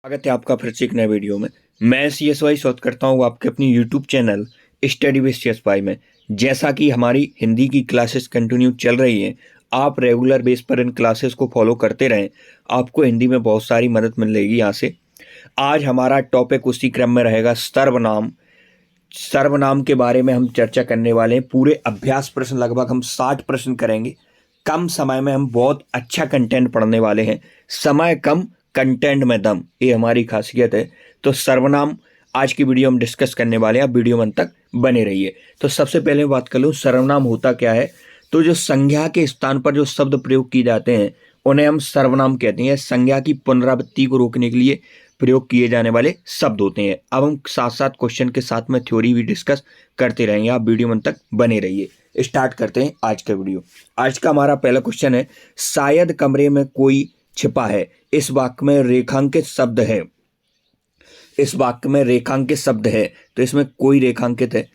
स्वागत है आपका फिर से एक नए वीडियो में। मैं CSY स्वागत करता हूँ आपके अपनी YouTube channel study with CSY में। जैसा कि हमारी हिंदी की क्लासेस कंटिन्यू चल रही हैं, आप रेगुलर बेस पर इन क्लासेस को फॉलो करते रहें, आपको हिंदी में बहुत सारी मदद मिलेगी यहाँ से। आज हमारा टॉपिक उसी क्रम में रहेगा सर्वनाम। सर्वनाम के बारे में हम चर्चा करने वाले हैं। पूरे अभ्यास प्रश्न लगभग हम 60 प्रश्न करेंगे। कम समय में हम बहुत अच्छा कंटेंट पढ़ने वाले हैं। समय कम, कंटेंट में दम, ये हमारी खासियत है। तो सर्वनाम आज की वीडियो हम डिस्कस करने वाले हैं। आप वीडियो में अंत तक बने रहिए। तो सबसे पहले बात कर लूँ सर्वनाम होता क्या है। तो जो संज्ञा के स्थान पर जो शब्द प्रयोग किए जाते हैं उन्हें हम सर्वनाम कहते हैं। संज्ञा की पुनरावृत्ति को रोकने के लिए प्रयोग किए जाने वाले शब्द होते हैं। अब हम साथ साथ क्वेश्चन के साथ में थ्योरी भी डिस्कस करते रहेंगे। आप वीडियो में अंत तक बने रहिए। स्टार्ट करते हैं आज का वीडियो। आज का हमारा पहला क्वेश्चन है, शायद कमरे में कोई छिपा है। इस वाक्य में रेखांकित शब्द है। इस वाक्य में रेखांकित शब्द है, तो इसमें कोई रेखांकित है।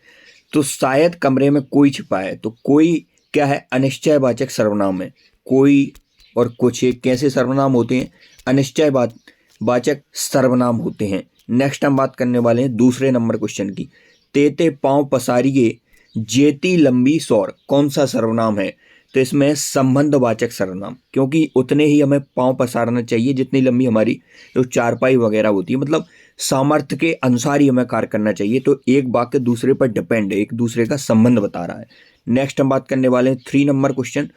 तो शायद कमरे में कोई छिपा है, तो कोई क्या है? अनिश्चयवाचक सर्वनाम है। कोई और कुछ एक कैसे सर्वनाम होते हैं? अनिश्चयवाचक सर्वनाम होते हैं। नेक्स्ट हम बात करने वाले हैं दूसरे नंबर क्वेश्चन की। तेते पांव पसारिए जेती लंबी सौर, कौन सा सर्वनाम है? तो इसमें संबंधवाचक सर्वनाम, क्योंकि उतने ही हमें पांव पसारना चाहिए जितनी लंबी हमारी जो चारपाई वगैरह होती है, मतलब सामर्थ्य के अनुसार ही हमें कार्य करना चाहिए। तो एक वाक्य दूसरे पर डिपेंड है, एक दूसरे का संबंध बता रहा है। नेक्स्ट हम बात करने वाले हैं 3 नंबर क्वेश्चन।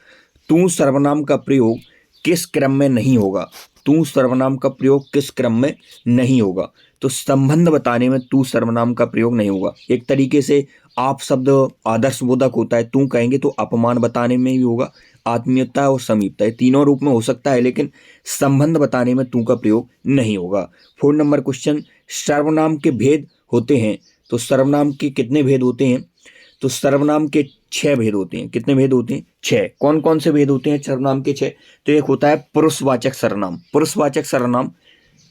तू सर्वनाम का प्रयोग किस क्रम में नहीं होगा? तू सर्वनाम का प्रयोग किस क्रम में नहीं होगा? तो संबंध बताने में तू सर्वनाम का प्रयोग नहीं होगा। एक तरीके से आप शब्द आदर्शबोधक होता है, तू कहेंगे तो अपमान बताने में भी होगा, आत्मीयता और समीपता, ये तीनों रूप में हो सकता है, लेकिन संबंध बताने में तू का प्रयोग नहीं होगा। 4 नंबर क्वेश्चन, सर्वनाम के भेद होते हैं। तो सर्वनाम के कितने भेद होते हैं? तो सर्वनाम के 6 भेद होते हैं। कितने भेद होते हैं? 6। कौन कौन से भेद होते हैं सर्वनाम के 6? तो एक होता है पुरुषवाचक सर्वनाम। पुरुषवाचक सर्वनाम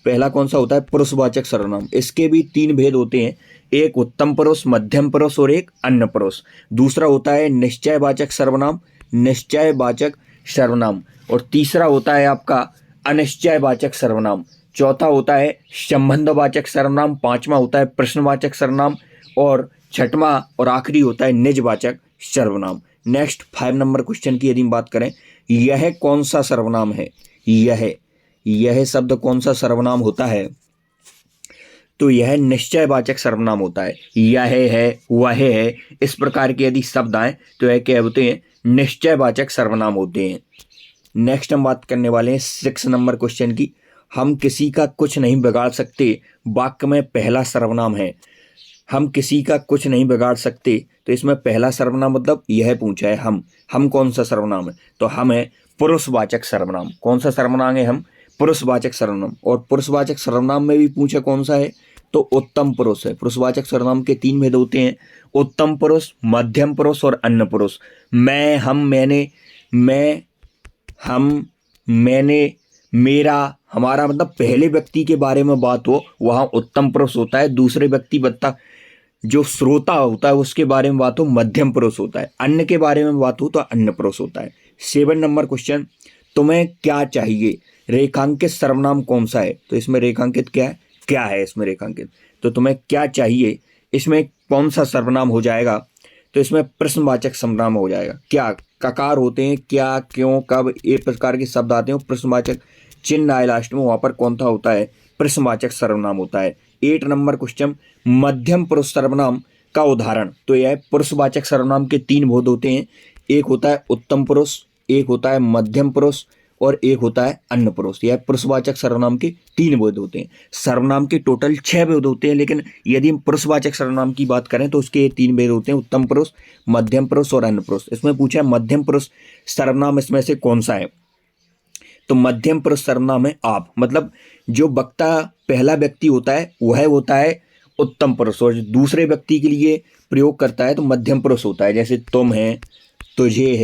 पहला कौन सा होता है? पुरुषवाचक सर्वनाम। इसके भी 3 भेद होते हैं, एक उत्तम पुरुष, मध्यम पुरुष और एक अन्य पुरुष। दूसरा होता है निश्चयवाचक सर्वनाम, निश्चयवाचक सर्वनाम। और तीसरा होता है आपका अनिश्चयवाचक सर्वनाम। चौथा होता है संबंधवाचक सर्वनाम। पांचवा होता है प्रश्नवाचक सर्वनाम। और छठवां और आखिरी होता है निजवाचक सर्वनाम। नेक्स्ट 5 नंबर क्वेश्चन की यदि हम बात करें, यह कौन सा सर्वनाम है? यह शब्द कौन सा सर्वनाम होता है? तो यह निश्चयवाचक सर्वनाम होता है। यह है, वह है, इस प्रकार के यदि शब्द आए तो यह क्या होते हैं? निश्चयवाचक सर्वनाम होते हैं। नेक्स्ट हम बात करने वाले हैं 6 नंबर क्वेश्चन की। हम किसी का कुछ नहीं बिगाड़ सकते, वाक्य में पहला सर्वनाम है। हम किसी का कुछ नहीं बिगाड़ सकते, तो इसमें पहला सर्वनाम मतलब यह पूछा है हम कौन सा सर्वनाम है? तो हम है पुरुषवाचक सर्वनाम। कौन सा सर्वनाम है? हम पुरुषवाचक सर्वनाम। और पुरुषवाचक सर्वनाम में भी पूछा कौन सा है? तो उत्तम पुरुष है। पुरुषवाचक सर्वनाम के 3 भेद होते हैं, उत्तम पुरुष, मध्यम पुरुष और अन्य पुरुष। मैं, हम, मैंने, मैं, हम, मैंने, मेरा, हमारा, मतलब पहले व्यक्ति के बारे में बात हो वहां उत्तम पुरुष होता है। दूसरे व्यक्ति बता जो श्रोता होता है उसके बारे में बात हो मध्यम पुरुष होता है। अन्य के बारे में बात हो तो अन्य पुरुष होता है। 7 नंबर क्वेश्चन, तुम्हें क्या चाहिए? रेखांकित सर्वनाम कौन सा है? तो इसमें रेखांकित क्या है इसमें रेखांकित? तो तुम्हें क्या चाहिए, इसमें कौन सा सर्वनाम हो जाएगा? तो इसमें प्रश्नवाचक सर्वनाम हो जाएगा। क्या ककार होते हैं, क्या, क्यों, कब, ये प्रकार के शब्द आते हैं, प्रश्नवाचक चिन्ह आए लास्ट में, वहां पर कौन सा होता है? प्रश्नवाचक सर्वनाम होता है। 8 नंबर क्वेश्चन, मध्यम पुरुष सर्वनाम का उदाहरण। तो यह पुरुषवाचक सर्वनाम के 3 भेद होते हैं, एक होता है उत्तम पुरुष, एक होता है मध्यम पुरुष और एक होता है अन्य पुरुष। यह पुरुषवाचक सर्वनाम के 3 भेद होते हैं। सर्वनाम के टोटल 6 भेद होते हैं, लेकिन यदि हम पुरुषवाचक सर्वनाम की बात करें तो उसके 3 भेद होते हैं, उत्तम पुरुष, मध्यम पुरुष और अन्य पुरुष। इसमें पूछा है मध्यम पुरुष सर्वनाम इसमें से कौन सा है? तो मध्यम पुरुष सर्वनाम है आप, मतलब जो वक्ता पहला व्यक्ति होता है वह होता है उत्तम पुरुष, और जो दूसरे व्यक्ति के लिए प्रयोग करता है तो मध्यम पुरुष होता है। जैसे तुम है, तुझे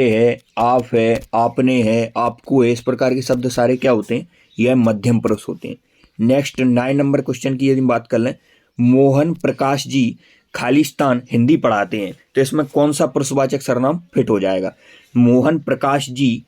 है, आप है, आपने है, आपको है, इस प्रकार के शब्द सारे क्या होते हैं? यह मध्यम पुरुष होते हैं। नेक्स्ट 9 नंबर क्वेश्चन की यदि बात कर लें, मोहन प्रकाश जी खालिस्तान हिंदी पढ़ाते हैं। तो इसमें कौन सा पुरुषवाचक सर्वनाम फिट हो जाएगा? मोहन प्रकाश जी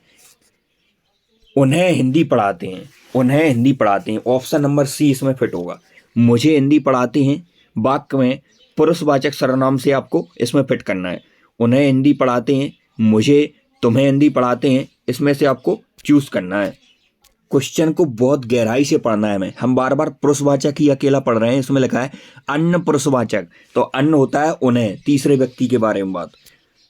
उन्हें हिंदी पढ़ाते हैं। उन्हें हिंदी पढ़ाते हैं। ऑप्शन नंबर सी इसमें फिट होगा। मुझे हिंदी पढ़ाते हैं वाक्य में पुरुषवाचक सर्वनाम से आपको इसमें फिट करना है। उन्हें हिंदी पढ़ाते हैं, मुझे, तुम्हें हिंदी पढ़ाते हैं, इसमें से आपको चूज करना है। क्वेश्चन को बहुत गहराई से पढ़ना है हमें। हम बार बार पुरुषवाचक ही अकेला पढ़ रहे हैं। इसमें लिखा है अन्य पुरुषवाचक, तो अन्य होता है उन्हें, तीसरे व्यक्ति के बारे में बात।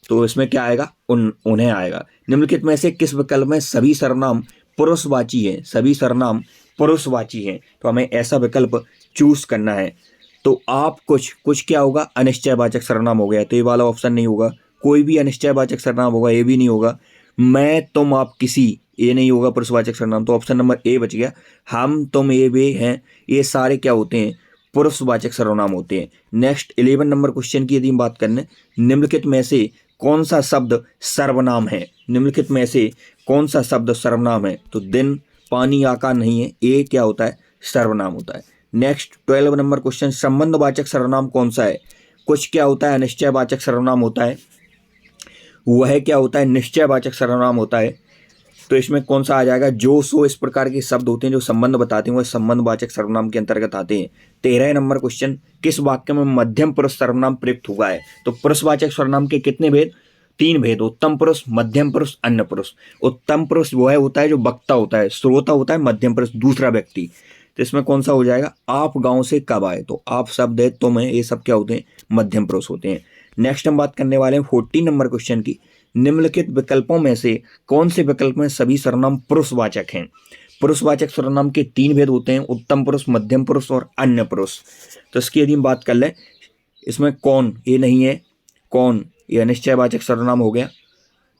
तो इसमें क्या आएगा? उन्हें आएगा। निम्नलिखित में से किस विकल्प में सभी सर्वनाम पुरुषवाची है? सभी सर्वनाम पुरुषवाची हैं, तो हमें ऐसा विकल्प चूज करना है। तो आप कुछ क्या होगा? अनिश्चयवाचक सर्वनाम हो गया, तो ये वाला ऑप्शन नहीं होगा। कोई भी अनिश्चयवाचक सर्वनाम होगा, ये भी नहीं होगा। मैं, तुम, आप, किसी, ये नहीं होगा पुरुषवाचक सर्वनाम, तो ऑप्शन नंबर ए बच गया। हम, तुम, ये, वे हैं, ये सारे क्या होते हैं? पुरुषवाचक सर्वनाम होते हैं। नेक्स्ट 11 नंबर क्वेश्चन की यदि हम बात करें, निम्नलिखित में से कौन सा शब्द सर्वनाम है? निम्नलिखित में से कौन सा शब्द सर्वनाम है? तो दिन, पानी, आकाश नहीं है, ये क्या होता है? सर्वनाम होता है। नेक्स्ट 12 नंबर क्वेश्चन, संबंधवाचक सर्वनाम कौन सा है? कुछ क्या होता है? अनिश्चयवाचक सर्वनाम होता है, वह क्या होता है? निश्चयवाचक सर्वनाम होता है। तो इसमें कौन सा आ जाएगा? जो, सो, इस प्रकार के शब्द होते हैं जो संबंध बताते हैं, वह संबंधवाचक सर्वनाम के अंतर्गत आते हैं। 13 नंबर क्वेश्चन, किस वाक्य में मध्यम पुरुष सर्वनाम प्रयुक्त हुआ है? तो पुरुषवाचक सर्वनाम के कितने भेद? 3 भेद, उत्तम पुरुष, मध्यम पुरुष, अन्य पुरुष। उत्तम पुरुष वो है होता है जो वक्ता होता है, श्रोता होता है, मध्यम पुरुष दूसरा व्यक्ति। तो इसमें कौन सा हो जाएगा? आप गांव से कब आए? तो आप शब्द है, तुम है, ये सब क्या होते हैं? मध्यम पुरुष होते हैं। नेक्स्ट हम बात करने वाले हैं 14 नंबर क्वेश्चन की, निम्नलिखित विकल्पों में से कौन से विकल्प में सभी सर्वनाम पुरुषवाचक हैं? पुरुषवाचक सर्वनाम के 3 भेद होते हैं, उत्तम पुरुष, मध्यम पुरुष और अन्य पुरुष। तो इसकी यदि हम बात कर लें, इसमें कौन, ये नहीं है, कौन ये अनिश्चयवाचक सर्वनाम हो गया।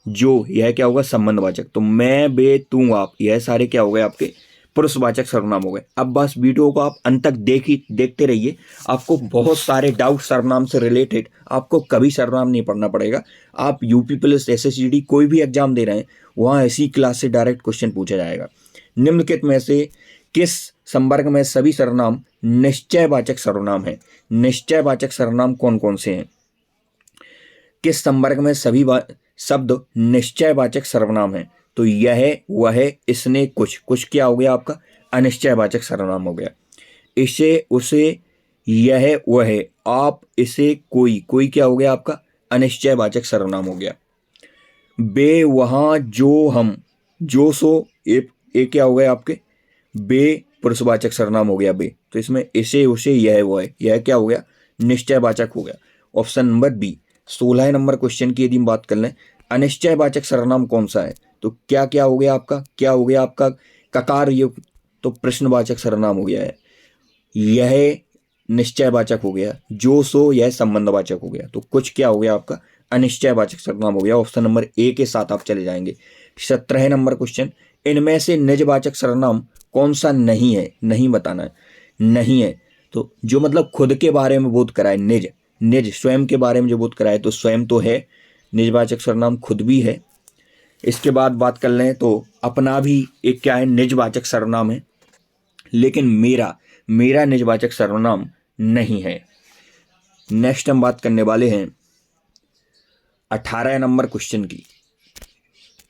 जो, यह क्या होगा? संबंधवाचक। तो मैं, वे, तू, आप, यह सारे क्या हो गए? आपके पुरुषवाचक सर्वनाम हो गए। अब बस वीडियो को आप अंत तक देखते रहिए। आपको बहुत सारे डाउट सर्वनाम से रिलेटेड, आपको कभी सर्वनाम नहीं पढ़ना पड़ेगा। आप यूपी पुलिस, एसएससीडी कोई भी एग्जाम दे रहे हैं, वहाँ ऐसी क्लास से डायरेक्ट क्वेश्चन पूछा जाएगा। निम्नलिखित में से किस संवर्ग में सभी सर्वनाम निश्चयवाचक सर्वनाम है? निश्चयवाचक सर्वनाम कौन कौन से हैं? किस संवर्ग में सभी शब्द निश्चयवाचक सर्वनाम है? तो यह, वह, इसने, कुछ क्या हो गया? आपका अनिश्चयवाचक सर्वनाम हो गया। इसे, उसे, यह, वह, आप, इसे, कोई क्या हो गया? आपका अनिश्चयवाचक सर्वनाम हो गया। बे, वहाँ, जो, हम, जो, सो, ये क्या हो गए? आपके बे पुरुषवाचक सर्वनाम हो गया बे। तो इसमें इसे, उसे, यह, वह, यह क्या हो गया? निश्चयवाचक हो गया। Option number B. 16 नंबर क्वेश्चन की यदि हम बात कर लें, अनिश्चयवाचक सर्वनाम कौन सा है? तो क्या हो गया आपका? क्या हो गया आपका? ककार युक्त, तो प्रश्नवाचक सर्वनाम हो गया है। यह निश्चयवाचक हो गया, जो, सो, यह संबंधवाचक हो गया। तो कुछ क्या हो गया? आपका अनिश्चयवाचक सर्वनाम हो गया। ऑप्शन नंबर ए के साथ आप चले जाएंगे। 17 नंबर क्वेश्चन, इनमें से निजवाचक सर्वनाम कौन सा नहीं है? नहीं बताना है, नहीं है। तो जो मतलब खुद के बारे में बोध कराए, निज स्वयं के बारे में जो बोध कराए, तो स्वयं तो है, निजवाचक सर्वनाम खुद भी है। इसके बाद बात कर लें तो अपना भी एक क्या है? निजवाचक सर्वनाम है। लेकिन मेरा निजवाचक सर्वनाम नहीं है। नेक्स्ट हम बात करने वाले हैं 18 नंबर क्वेश्चन की।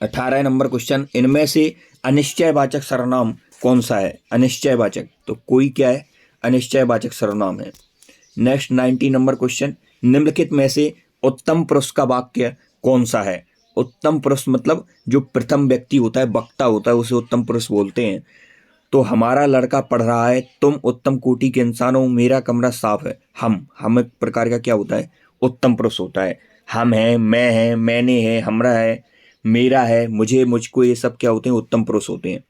18 नंबर क्वेश्चन, इनमें से अनिश्चयवाचक सर्वनाम कौन सा है? अनिश्चयवाचक, तो कोई क्या है? अनिश्चयवाचक सर्वनाम है। नेक्स्ट 90 नंबर क्वेश्चन, निम्नलिखित में से उत्तम पुरुष का वाक्य कौन सा है? उत्तम पुरुष मतलब जो प्रथम व्यक्ति होता है, वक्ता होता है, उसे उत्तम पुरुष बोलते हैं। तो हमारा लड़का पढ़ रहा है, तुम उत्तम कोटि के इंसान हो, मेरा कमरा साफ है। हम एक प्रकार का क्या होता है? उत्तम पुरुष होता है। हम है, मैं है, मैंने है, हमरा है, मेरा है, मुझे, मुझको, ये सब क्या होते हैं? उत्तम पुरुष होते हैं।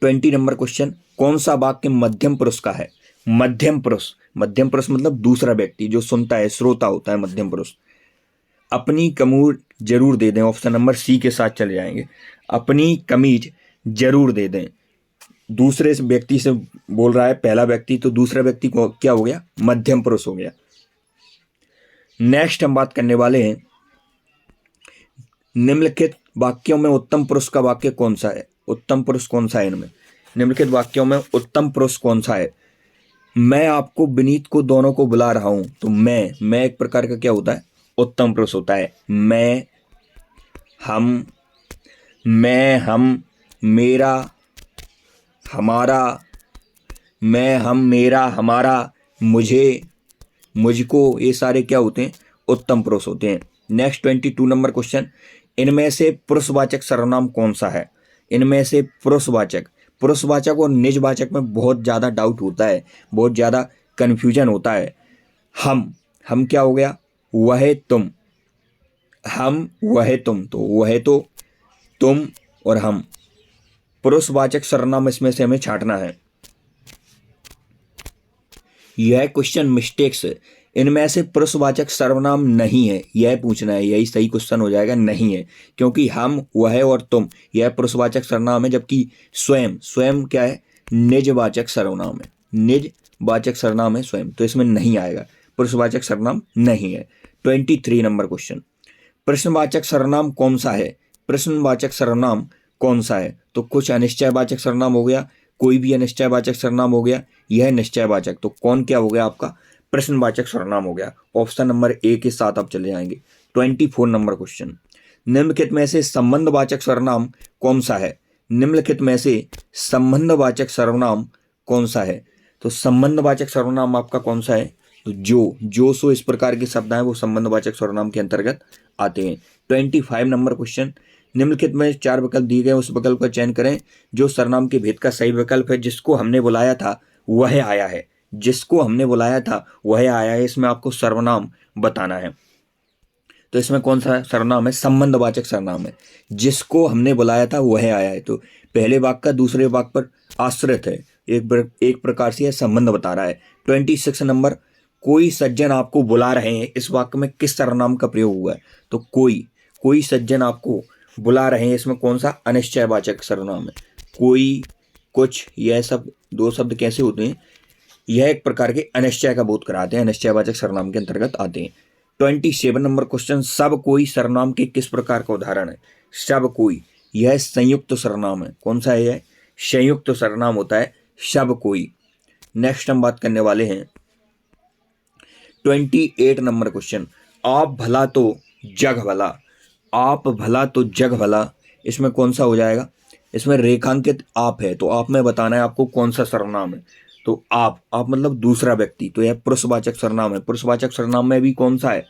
20 नंबर क्वेश्चन, कौन सा वाक्य मध्यम पुरुष का है? मध्यम पुरुष मतलब दूसरा व्यक्ति जो सुनता है, श्रोता होता है, मध्यम पुरुष। अपनी कमीज जरूर दे दें, ऑप्शन नंबर सी के साथ चले जाएंगे। अपनी कमीज जरूर दे दें, दूसरे व्यक्ति से बोल रहा है पहला व्यक्ति, तो दूसरा व्यक्ति को क्या हो गया? मध्यम पुरुष हो गया। नेक्स्ट हम बात करने वाले हैं, निम्नलिखित वाक्यों में उत्तम पुरुष का वाक्य कौन सा है? उत्तम पुरुष कौन सा है इनमें? निम्नलिखित वाक्यों में उत्तम पुरुष कौन सा है? मैं आपको, विनीत को, दोनों को बुला रहा हूं। तो मैं एक प्रकार का क्या होता है? उत्तम पुरुष होता है। मैं, हम, मेरा, हमारा, मैं, हम, मेरा, हमारा, मुझे, मुझको, ये सारे क्या होते हैं? उत्तम पुरुष होते हैं। नेक्स्ट 22 नंबर क्वेश्चन, इनमें से पुरुषवाचक सर्वनाम कौन सा है? इनमें से पुरुषवाचक और निजवाचक में बहुत ज़्यादा डाउट होता है, बहुत ज़्यादा कन्फ्यूजन होता है। हम क्या हो गया? वह, तुम, हम, वह, तुम, तो वह तो तुम और हम, पुरुषवाचक सर्वनाम इसमें से हमें छांटना है। यह क्वेश्चन मिस्टेक्स, इनमें से पुरुषवाचक सर्वनाम नहीं है, यह पूछना है, यही सही क्वेश्चन हो जाएगा। नहीं है, क्योंकि हम, वह और तुम यह पुरुषवाचक सर्वनाम है, जबकि स्वयं क्या है? निजवाचक सर्वनाम है, निजवाचक सर्वनाम है स्वयं, तो इसमें नहीं आएगा, पुरुषवाचक सर्वनाम नहीं है। 23 नंबर क्वेश्चन, प्रश्नवाचक सर्वनाम कौन सा है? प्रश्नवाचक सर्वनाम कौन सा है? तो कुछ अनिश्चयवाचक सर्वनाम हो गया, कोई भी अनिश्चयवाचक सर्वनाम हो गया, यह निश्चयवाचक, तो कौन क्या हो गया आपका? प्रश्नवाचक सर्वनाम हो गया। ऑप्शन नंबर ए के साथ आप चले जाएंगे। 24 नंबर क्वेश्चन, निम्नलिखित में से संबंधवाचक सर्वनाम कौन सा है? निम्नलिखित में से संबंधवाचक सर्वनाम कौन सा है? तो संबंधवाचक सर्वनाम आपका कौन सा है? तो जो, सो, इस प्रकार के शब्द हैं वो संबंधवाचक सर्वनाम के अंतर्गत आते हैं। 25 नंबर क्वेश्चन, निम्नलिखित में 4 विकल्प दिए गए, उस विकल्प का चयन करें जो सर्वनाम के भेद का सही विकल्प है। जिसको हमने बुलाया था वह आया है, जिसको हमने बुलाया था वह आया है, इसमें आपको सर्वनाम बताना है। तो इसमें कौन सा सर्वनाम है? संबंधवाचक सर्वनाम है, जिसको हमने बुलाया था वह आया है। तो पहले वाक्य का दूसरे वाक्य पर आश्रित है, एक प्रकार से यह संबंध बता रहा है। 26 नंबर, कोई सज्जन आपको बुला रहे हैं, इस वाक्य में किस सर्वनाम का प्रयोग हुआ है? तो कोई सज्जन आपको बुला रहे हैं, इसमें कौन सा? अनिश्चयवाचक सर्वनाम है। कोई, कुछ, यह सब 2 शब्द कैसे होते हैं? यह एक प्रकार के अनिश्चय का बोध कराते हैं, अनिश्चयवाचक सर्वनाम के अंतर्गत आते हैं। 27 नंबर क्वेश्चन, सब कोई सर्वनाम के किस प्रकार का उदाहरण है? सब कोई, यह संयुक्त सर्वनाम है। कौन सा है यह? संयुक्त सर्वनाम होता है सब कोई। नेक्स्ट हम बात करने वाले हैं 28 नंबर क्वेश्चन, आप भला तो जग भला, आप भला तो जग भला, इसमें कौन सा हो जाएगा? इसमें रेखांकित आप है, तो आप में बताना है आपको कौन सा सर्वनाम है। तो आप मतलब दूसरा व्यक्ति, तो यह पुरुषवाचक सर्वनाम है। पुरुषवाचक सर्वनाम में भी कौन सा है?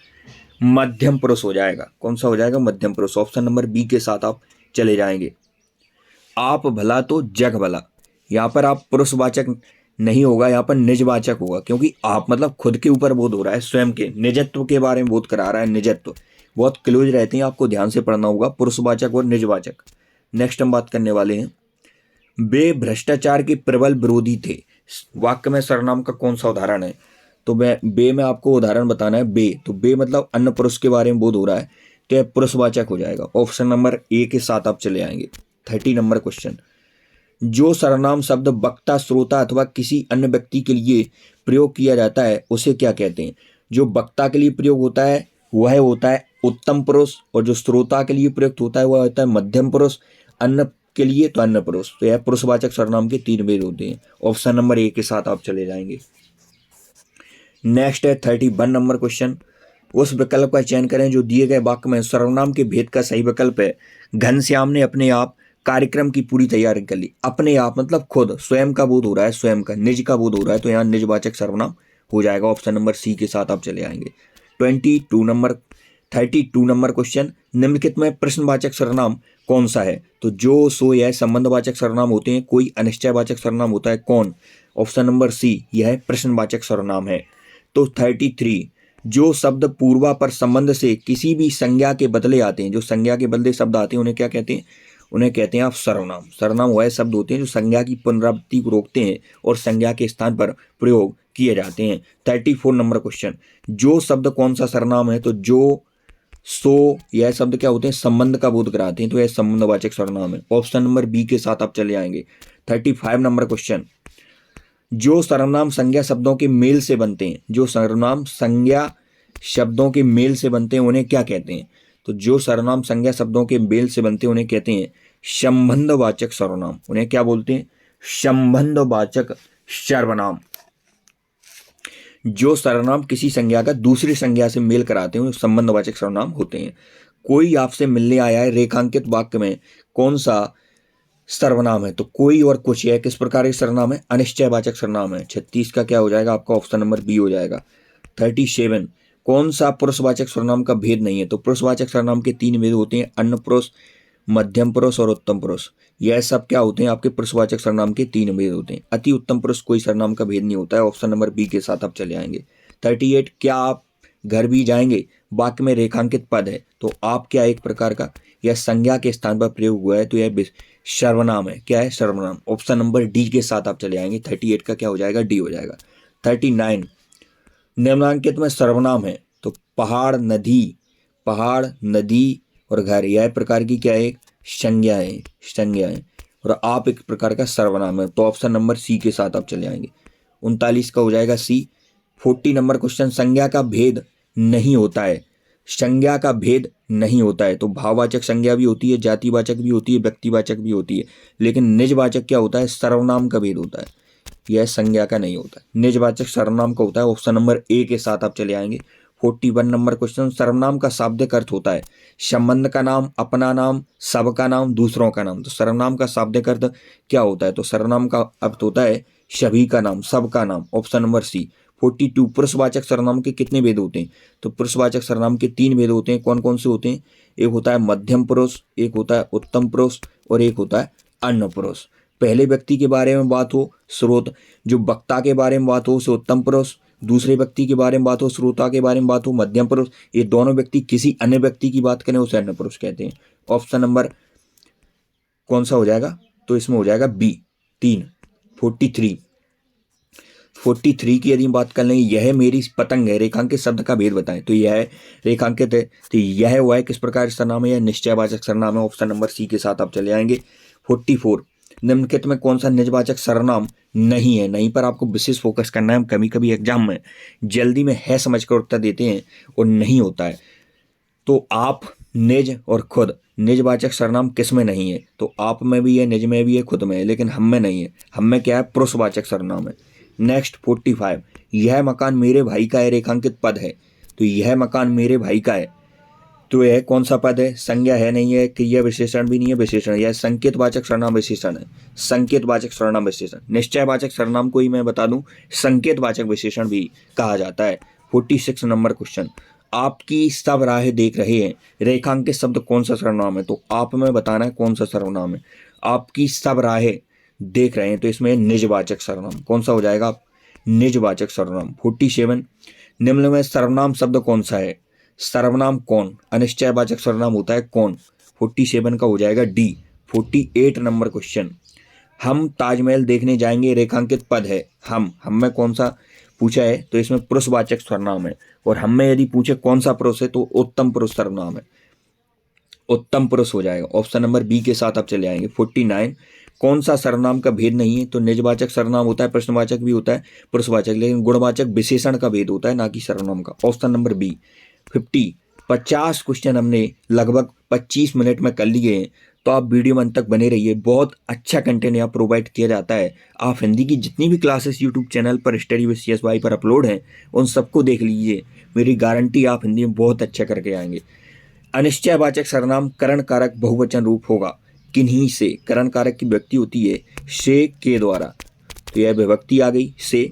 मध्यम पुरुष हो जाएगा। कौन सा हो जाएगा? मध्यम पुरुष। ऑप्शन नंबर बी के साथ आप चले जाएंगे। आप भला तो जग भला, यहाँ पर आप पुरुषवाचक नहीं होगा, यहाँ पर निजवाचक होगा, क्योंकि आप मतलब खुद के ऊपर बोध हो रहा है, स्वयं के निजत्व के बारे में बोध करा रहा है। निजत्व बहुत क्लोज रहते हैं, आपको ध्यान से पढ़ना होगा, पुरुषवाचक और निजवाचक। नेक्स्ट हम बात करने वाले हैं, वे भ्रष्टाचार के प्रबल विरोधी थे, वाक्य में सर्वनाम का कौन सा उदाहरण है? तो बे में आपको उदाहरण बताना है। बे, तो बे मतलब अन्य पुरुष के बारे में बोध हो रहा है, तो यह पुरुषवाचक हो जाएगा। ऑप्शन नंबर ए के साथ आप चले आएंगे। 30 नंबर क्वेश्चन, जो सर्वनाम शब्द वक्ता, श्रोता अथवा किसी अन्य व्यक्ति के लिए प्रयोग किया जाता है उसे क्या कहते हैं? जो वक्ता के लिए प्रयोग होता है वह होता है उत्तम पुरुष, और जो श्रोता के लिए प्रयुक्त होता है वह होता है मध्यम पुरुष, अन्य के लिए तो अन्य पुरुष। तो यह पुरुषवाचक सर्वनाम के 3 भेद होते हैं। ऑप्शन नंबर ए के साथ आप चले जाएंगे। नेक्स्ट है 31 नंबर क्वेश्चन, उस विकल्प का चयन करें जो दिए गए वाक्य में सर्वनाम के भेद का सही विकल्प है। घनश्याम ने अपने आप कार्यक्रम की पूरी तैयारी कर ली। अपने आप मतलब खुद, स्वयं का बोध हो रहा है, स्वयं का, निज का बोध हो रहा है, तो यहाँ निजवाचक सर्वनाम हो जाएगा। ऑप्शन नंबर सी के साथ आप चले आएंगे। 32 नंबर क्वेश्चन, निम्नलिखित में प्रश्नवाचक सर्वनाम कौन सा है? तो जो, सो, यह संबंधवाचक सर्वनाम होते हैं, कोई अनिश्चयवाचक सर्वनाम होता है, कौन? ऑप्शन नंबर सी, यह प्रश्नवाचक सर्वनाम है। तो 33, जो शब्द पूर्वापर संबंध से किसी भी संज्ञा के बदले आते हैं, जो संज्ञा के बदले शब्द आते हैं उन्हें क्या कहते हैं? उन्हें कहते हैं आप सर्वनाम। सर्वनाम वह शब्द होते हैं जो संज्ञा की पुनरावृत्ति को रोकते हैं और संज्ञा के स्थान पर प्रयोग किए जाते हैं। 34 नंबर क्वेश्चन, जो शब्द कौन सा सर्वनाम है? तो जो, सो, यह शब्द क्या होते हैं? संबंध का बोध कराते हैं, तो यह संबंधवाचक सर्वनाम है। ऑप्शन नंबर बी के साथ आप चले आएंगे। 35 नंबर क्वेश्चन, जो सर्वनाम संज्ञा शब्दों के मेल से बनते हैं, जो सर्वनाम संज्ञा शब्दों के मेल से बनते हैं उन्हें क्या कहते हैं? तो जो सर्वनाम संज्ञा शब्दों के मेल से बनते हैं उन्हें कहते हैं संबंधवाचक सर्वनाम। उन्हें क्या बोलते हैं? संबंधवाचक सर्वनाम। जो सर्वनाम किसी संज्ञा का दूसरी संज्ञा से मेल कराते हैं संबंधवाचक सर्वनाम होते हैं। कोई आपसे मिलने आया है, रेखांकित वाक्य में कौन सा सर्वनाम है, तो कोई और कुछ, यह किस प्रकार के सर्वनाम है? अनिश्चयवाचक सर्वनाम है। 36 का क्या हो जाएगा आपका? ऑप्शन नंबर बी हो जाएगा। 37, कौन सा पुरुषवाचक सर्वनाम का भेद नहीं है? तो पुरुषवाचक सर्वनाम के 3 भेद होते हैं, अन्य पुरुष, मध्यम पुरुष और उत्तम पुरुष। यह सब क्या होते हैं? आपके पुरुषवाचक सर्वनाम के 3 भेद होते हैं। अति उत्तम पुरुष कोई सर्वनाम का भेद नहीं होता है। ऑप्शन नंबर बी के साथ आप चले आएंगे। 38, क्या आप घर भी जाएंगे वाक्य में रेखांकित पद है, तो आप क्या एक प्रकार का यह संज्ञा के स्थान पर प्रयोग हुआ है, तो यह सर्वनाम है। क्या है? सर्वनाम। ऑप्शन नंबर डी के साथ आप चले आएंगे। 38 का क्या हो जाएगा? डी हो जाएगा। 39, निम्नांकित में सर्वनाम है, तो पहाड़, नदी और घर, यह प्रकार की क्या है? संज्ञा है। और आप एक प्रकार का सर्वनाम है, तो ऑप्शन नंबर सी के साथ आप चले आएंगे। 39 का हो जाएगा सी। 40 नंबर क्वेश्चन, संज्ञा का भेद नहीं होता है। संज्ञा का भेद नहीं होता है, तो भाववाचक संज्ञा भी होती है, जातिवाचक भी होती है, व्यक्तिवाचक भी होती है, लेकिन निजवाचक क्या होता है? सर्वनाम का भेद होता है, यह संज्ञा का नहीं होता। निजवाचक सर्वनाम का होता है। ऑप्शन नंबर ए के साथ आप चले आएंगे। 41 नंबर क्वेश्चन, सर्वनाम का शाब्दिक अर्थ होता है संबंध का नाम, अपना नाम, सबका नाम, दूसरों का नाम। तो सर्वनाम का शाब्दिक अर्थ क्या होता है? तो सर्वनाम का अर्थ होता है सभी का नाम, सबका नाम। Option number C. 42, पुरुषवाचक सर्वनाम के कितने भेद होते हैं? तो पुरुषवाचक सर्वनाम के 3 भेद होते हैं। कौन कौन से होते हैं? एक होता है मध्यम पुरुष, एक होता है उत्तम पुरुष और एक होता है अन्य पुरुष। पहले व्यक्ति के बारे में बात हो, स्रोत, जो वक्ता के बारे में बात हो उसे उत्तम पुरुष, दूसरे व्यक्ति के बारे में बात हो, श्रोता के बारे में बात हो, मध्यम पुरुष। ये दोनों व्यक्ति किसी अन्य व्यक्ति की बात करें उसे अन्य पुरुष कहते हैं। ऑप्शन नंबर कौन सा हो जाएगा? तो इसमें हो जाएगा बी 3। 43 की यदि बात कर लें, यह मेरी पतंग है, रेखांकित शब्द का भेद बताएं। तो यह रेखांकित है, तो यह हुआ है किस प्रकार का सर्वनाम है? यह निश्चयवाचक सर्वनाम है। ऑप्शन नंबर सी के साथ आप चले आएंगे। 44, निम्नलिखित में कौन सा निजवाचक सर्वनाम नहीं है? नहीं पर आपको विशेष फोकस करना है। कभी कभी एग्जाम में जल्दी में है समझकर उत्तर देते हैं और नहीं होता है। तो आप, निज और खुद, निजवाचक सर्वनाम किस में नहीं है? तो आप में भी है, निज में भी है, खुद में है, लेकिन हम में नहीं है। हम में क्या है? पुरुषवाचक सर्वनाम है। नेक्स्ट 45, यह मकान मेरे भाई का है, रेखांकित पद है। तो यह मकान मेरे भाई का है, तो यह कौन सा पद है? संज्ञा है, नहीं है, क्रिया विशेषण भी नहीं है, विशेषण। यह संकेतवाचक सर्वनाम विशेषण है। संकेतवाचक सर्वनाम विशेषण। निश्चयवाचक सर्वनाम को ही मैं बता दूं, संकेतवाचक विशेषण भी कहा जाता है। 46 नंबर क्वेश्चन, आपकी सब राहें देख रहे हैं, रेखांकित शब्द कौन सा सर्वनाम है? तो आप में बताना है कौन सा सर्वनाम है। आपकी सब राहें देख रहे हैं, तो इसमें निजवाचक सर्वनाम कौन सा हो जाएगा? निजवाचक सर्वनाम। 47, निम्न में सर्वनाम शब्द कौन सा है? सर्वनाम कौन, अनिश्चयवाचक सर्वनाम होता है कौन? 47 का हो जाएगा डी। 48 नंबर क्वेश्चन, हम ताजमहल देखने जाएंगे, रेखांकित पद है। हम में कौन सा पूछा है? तो इसमें पुरुषवाचक सर्वनाम है। और हम में यदि पूछे कौन सा पुरुष है, तो उत्तम पुरुष सर्वनाम है, उत्तम पुरुष हो जाएगा। ऑप्शन नंबर बी के साथ आप चले आएंगे। 49, कौन सा सर्वनाम का भेद नहीं है? तो निजवाचक सर्वनाम होता है, प्रश्नवाचक भी होता है, पुरुषवाचक, लेकिन गुणवाचक विशेषण का भेद होता है, ना कि सर्वनाम का। Option number B. 50 क्वेश्चन हमने लगभग 25 मिनट में कर लिए हैं, तो आप वीडियो में अंत तक बने रहिए। बहुत अच्छा कंटेंट यहाँ प्रोवाइड किया जाता है। आप हिंदी की जितनी भी क्लासेस यूट्यूब चैनल पर स्टडी विद CSY पर अपलोड हैं, उन सबको देख लीजिए। मेरी गारंटी आप हिंदी में बहुत अच्छा करके आएंगे। अनिश्चयवाचक सर्वनाम करण कारक बहुवचन रूप होगा किन्हीं से। करण कारक की व्यक्ति होती है से, के द्वारा, तो यह विभक्ति आ गई से,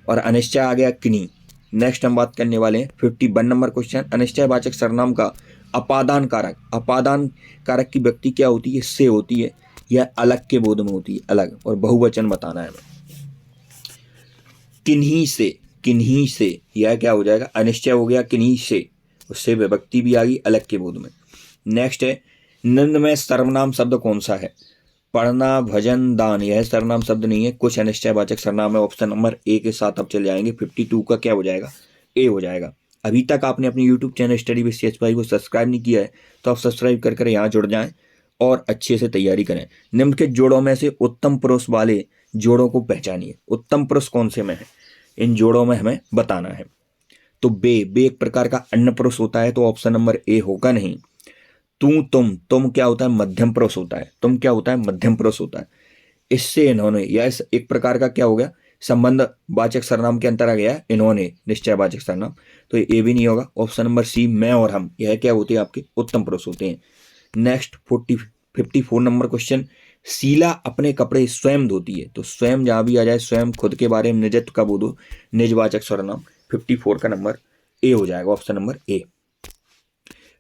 और अनिश्चय आ गया किन्हीं। नेक्स्ट हम बात करने वाले हैं 51 नंबर क्वेश्चन, अनिश्चयवाचक सर्वनाम का अपादान कारक। अपादान कारक की व्यक्ति क्या होती है? से होती है, यह अलग के बोध में होती है, अलग, और बहुवचन बताना है हमें। किन्हीं से यह क्या हो जाएगा? अनिश्चय हो गया किन्हीं से, उससे विभक्ति भी आ गई, अलग के बोध में। नेक्स्ट है, निम्न में सर्वनाम शब्द कौन सा है? पढ़ना, भजन, दान, यह सर्वनाम शब्द नहीं है, कुछ अनिश्चयवाचक सर्वनाम है। ऑप्शन नंबर ए के साथ आप चले जाएंगे। 52 का क्या हो जाएगा? ए हो जाएगा। अभी तक आपने अपनी YouTube channel study with CSY को सब्सक्राइब नहीं किया है, तो आप सब्सक्राइब कर यहाँ जुड़ जाएं और अच्छे से तैयारी करें। निम्न के जोड़ों में से उत्तम पुरुष वाले जोड़ों को पहचानिए। उत्तम पुरुष कौन से में है? इन जोड़ों में हमें बताना है। तो बे एक प्रकार का अन्य पुरुष होता है, तो ऑप्शन नंबर ए होगा नहीं। तुम क्या होता है? मध्यम पुरुष होता है। तुम क्या होता है? मध्यम पुरुष होता है। इससे इन्होंने, यह एक प्रकार का क्या हो गया? संबंध वाचक सर्वनाम के अंतर आ गया इन्होंने, निश्चयवाचक सर्वनाम, तो ये भी नहीं होगा। ऑप्शन नंबर सी, मैं और हम, यह क्या होते हैं? आपके उत्तम पुरुष होते हैं। नेक्स्ट 54 नंबर क्वेश्चन, शीला अपने कपड़े स्वयं धोती है, तो स्वयं जहाँ भी आ जाए, स्वयं खुद के बारे में निजत्व का बोधो, निजवाचक सर्वनाम। 54 का नंबर ए हो जाएगा, option number A.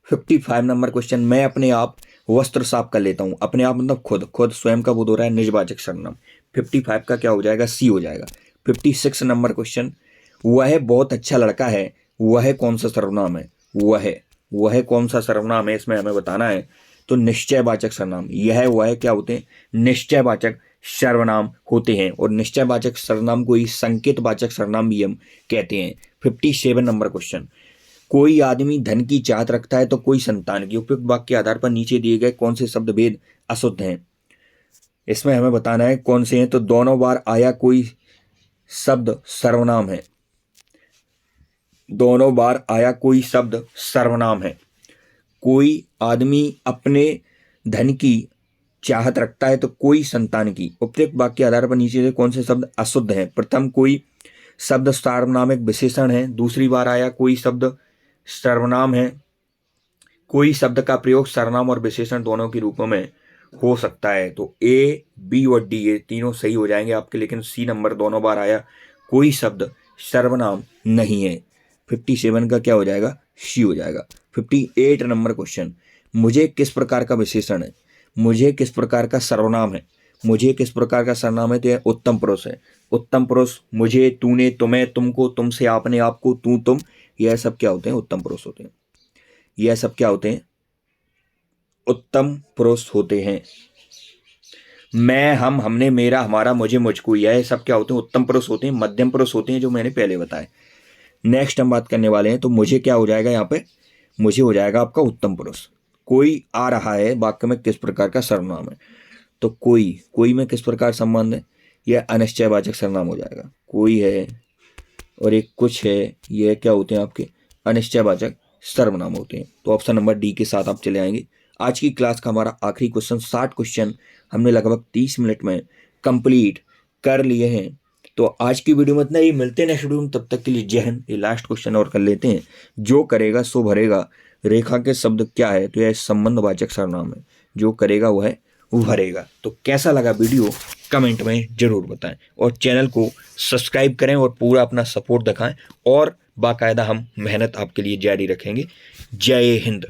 55 number question, मैं अपने आप वस्त्र साफ कर लेता हूं। अपने आप मतलब खुद, खुद स्वयं का बोध हो रहा है, निजवाचक सर्वनाम। 55 का क्या हो जाएगा, सी हो जाएगा। 56 नंबर क्वेश्चन, वह बहुत अच्छा लड़का है, वह कौन सा सर्वनाम है? वह कौन सा सर्वनाम है, इसमें हमें बताना है। तो निश्चयवाचक सर्वनाम, यह वह क्या होते हैं, निश्चयवाचक सर्वनाम होते हैं, और निश्चयवाचक सर्वनाम को ही संकेतवाचक सर्वनाम भी हम कहते हैं। 57 नंबर क्वेश्चन, कोई आदमी धन की चाहत रखता है तो कोई संतान की। उपयुक्त वाक्य के आधार पर नीचे दिए गए कौन से शब्द भेद अशुद्ध हैं? इसमें हमें बताना है कौन से हैं। तो दोनों बार आया कोई शब्द सर्वनाम है, दोनों बार आया कोई शब्द सर्वनाम है। कोई आदमी अपने धन की चाहत रखता है तो कोई संतान की। उपयुक्त वाक्य के आधार पर नीचे से कौन से शब्द अशुद्ध हैं? प्रथम, कोई शब्द सार्वनामिक विशेषण है। दूसरी बार आया कोई शब्द सर्वनाम है। कोई शब्द का प्रयोग सर्वनाम और विशेषण दोनों के रूपों में हो सकता है। तो ए, बी और डी ये तीनों सही हो जाएंगे आपके, लेकिन सी नंबर दोनों बार आया कोई शब्द सर्वनाम नहीं है। 57 का क्या हो जाएगा, सी हो जाएगा। 58 नंबर क्वेश्चन, मुझे किस प्रकार का विशेषण है, मुझे किस प्रकार का सर्वनाम है? मुझे किस प्रकार का सर्वनाम है? तो यह उत्तम पुरुष है। उत्तम पुरुष मुझे, तूने, तुम्हें, तुमको, तुमसे, आपने, आपको, तू, तुम, यह सब क्या होते हैं, उत्तम पुरुष होते हैं। यह सब क्या होते हैं, उत्तम पुरुष होते हैं। मैं, हम, हमने, मेरा, हमारा, मुझे, मुझको, यह सब क्या होते हैं, उत्तम पुरुष होते हैं। मध्यम पुरुष होते हैं, जो मैंने पहले बताए। नेक्स्ट हम बात करने वाले हैं। तो मुझे क्या हो जाएगा यहाँ पे, मुझे हो जाएगा आपका उत्तम पुरुष। कोई आ रहा है वाक्य में किस प्रकार का सर्वनाम है? तो कोई में किस प्रकार संबंध है, यह अनिश्चयवाचक सर्वनाम हो जाएगा। कोई है और एक कुछ है, यह क्या होते हैं आपके, अनिश्चयवाचक सर्वनाम होते हैं। तो ऑप्शन नंबर डी के साथ आप चले आएंगे। आज की क्लास का हमारा आखिरी क्वेश्चन, 60 क्वेश्चन हमने लगभग 30 मिनट में कंप्लीट कर लिए हैं। तो आज की वीडियो में इतना ही, मिलते हैं नेक्स्ट वीडियो में, तब तक के लिए जय हिंद। ये लास्ट क्वेश्चन और कर लेते हैं, जो करेगा सो भरेगा। रेखा के शब्द क्या है? तो यह संबंधवाचक सर्वनाम है, जो करेगा वह भरेगा। तो कैसा लगा वीडियो कमेंट में जरूर बताएं, और चैनल को सब्सक्राइब करें और पूरा अपना सपोर्ट दिखाएं, और बाकायदा हम मेहनत आपके लिए जारी रखेंगे। जय हिंद।